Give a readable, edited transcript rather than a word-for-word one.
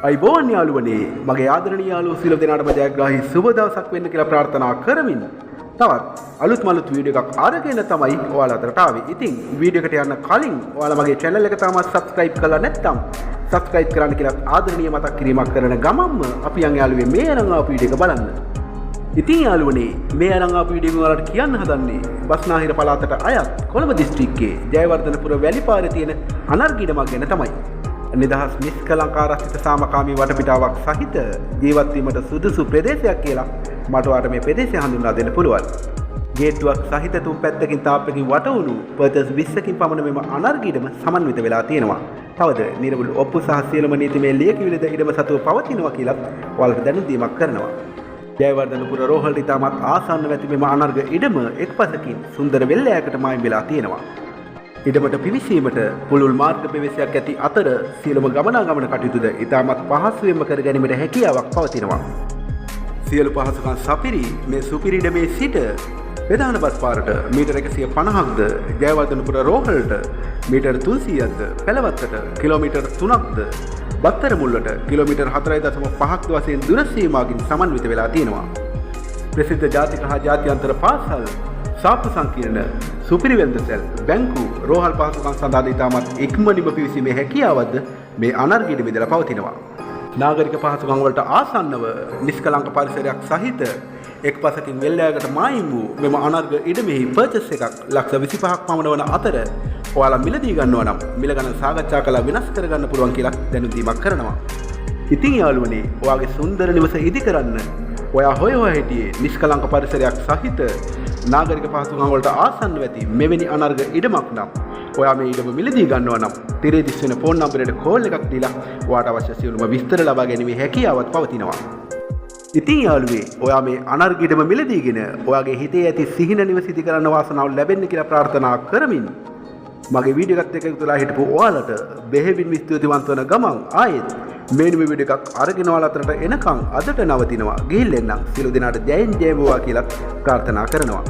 අයිබෝන් යාළුවනේ මගේ ආදරණීය යාළුවෝ සියලු දෙනාටම ජයග්‍රාහී සුබ දවසක් වෙන්න කියලා ප්‍රාර්ථනා කරමින් තවත් අලුත් වීඩියෝ එකක් අරගෙන තමයි ඔයාලා අතරට ආවේ. ඉතින් වීඩියෝ එකට යන්න කලින් ඔයාලා මගේ channel එක තාමත් subscribe කරලා නැත්නම් subscribe කරන්න කියලා ආදරණීය මතක් කිරීමක් කරන ගමන්ම අපි යන් යාළුවේ මේ අරන් ආපු වීඩියෝ එක බලන්න. ඉතින් යාළුවනේ මේ අරන් ආපු වීඩියෝ එක ඔයාලට කියන්න හදන්නේ බස්නාහිර පළාතට අයත් කොළඹ දිස්ත්‍රික්කයේ ජයවර්ධනපුර වැලිපාරේ තියෙන අනර්ගිඩමක් ගැන තමයි. නිදහස් නිස්කලංකාරස්ථිත සාමකාමී වටපිටාවක් සහිත ජීවත් වීමට සුදුසු ප්‍රදේශයක් කියලා මට ඔයාලට මේ ප්‍රදේශය හඳුන්වා දෙන්න පුළුවන්. ගේට්ටුවක් සහිත තුන් පැත්තකින් තාප්පකින් වටවුණු පර්තස් 20කින් පමණ මෙම අනර්ගීඩම සමන්විත වෙලා තියෙනවා. තවද නිර්වුල් ඔප්පු සහ සියලුම නීතිමය ලියකියවිලිද ඉඩම සතුව පවතිනවා කියලා ඔයාලට දැනුම් දීමක් කරනවා. ජයවර්ධනපුර රෝහලට ඉතාමත් ආසන්නව ඇති මෙම අනර්ග ඉඩම එක්පසකින් සුන්දර වෙල්ලෑයකට මායිම් වෙලා තියෙනවා. ඉඩමට පිවිසීමට පුළුල් මාර්ග ප්‍රවේශයක් ඇති අතර සියලුම ගමනාගමන කටයුතුද ඉතාමත් පහසුවෙන්ම කර ගැනීමට හැකියාවක් පවතිනවා. සියලු පහසුකම් සපිරි මේ සුපිරි ඉඩමේ සිට ප්‍රධාන බස් පාරට මීටර 150ක්ද ජයවර්ධනපුර රෝහලට මීටර 300ක්ද පැලවත්තට කිලෝමීටර් 3ක්ද බත්තර මුල්ලට කිලෝමීටර් 4.5ක්ද වශයෙන් දුර සීමාවකින් සමන්විත වෙලා තියෙනවා. ප්‍රසිද්ධ ජාතික හා ජාත්‍යන්තර පාසල් සාප්පු සංකීර්ණ සුපිරි වෙළඳසැල් බැංකු රෝහල් පහසුකම් සඳහා ඉතාමත් ඉක්මනින්ම පිවිසීමේ හැකියාවක්ද මේ අනර්ගීඩ බෙදලා පවතිනවා. නාගරික පහසුකම් වලට ආසන්නව නිෂ්කලංක පරිසරයක් සහිත එක්පසකින් වෙල්ලෑයකට මායිම් වූ මෙම අනර්ග ඉඩමෙහි පර්චස් එකක් ලක්ෂ 25ක් පමණ වන අතර ඔයාලා මිලදී ගන්නවා නම් මිල ගණන් සාකච්ඡා කරලා වෙනස් කරගන්න පුළුවන් කියලා දැනුම් දීමක් කරනවා. ඉතින් යාළුවනේ ඔයාගේ සුන්දර නිවස ඉදි කරන්න ඔයා හොයවා හිටියේ නිෂ්කලංක පරිසරයක් සහිත නාගරික පහසුකම් වලට ආසන්නව ඇති මෙවැනි අනර්ග ඉඩමක් නම් ඔයා මේ ඉඩම මිලදී ගන්නවා නම් තිරේ දිස් වෙන ෆෝන් නම්බරයට කෝල් එකක් දීලා ඔයාට අවශ්‍ය සියලුම විස්තර ලබා ගැනීමේ හැකියාවක් පවතිනවා. ඉතින් යාළුවේ ඔයා මේ අනර්ග ඉඩම මිලදීගෙන ඔයාගේ හිතේ ඇති සිහින නිවස ඉදි කරන්න වාසනාව ලැබෙන්න කියලා ප්‍රාර්ථනා කරමින් මගේ වීඩියෝ එකත් එක්ක එකතුලා හිටපු ඔයාලට බෙහෙවින් ස්තුතිවන්ත වන ගමන් ආයෙත් මේ වීඩියෝ එකක් අරගෙන ඔයාලා අතරට එනකන් අදට නවතිනවා. ගිහින් එන්නම්. සියලු දෙනාට ජයෙන් ජය වේවා කියලා ප්‍රාර්ථනා කරනවා.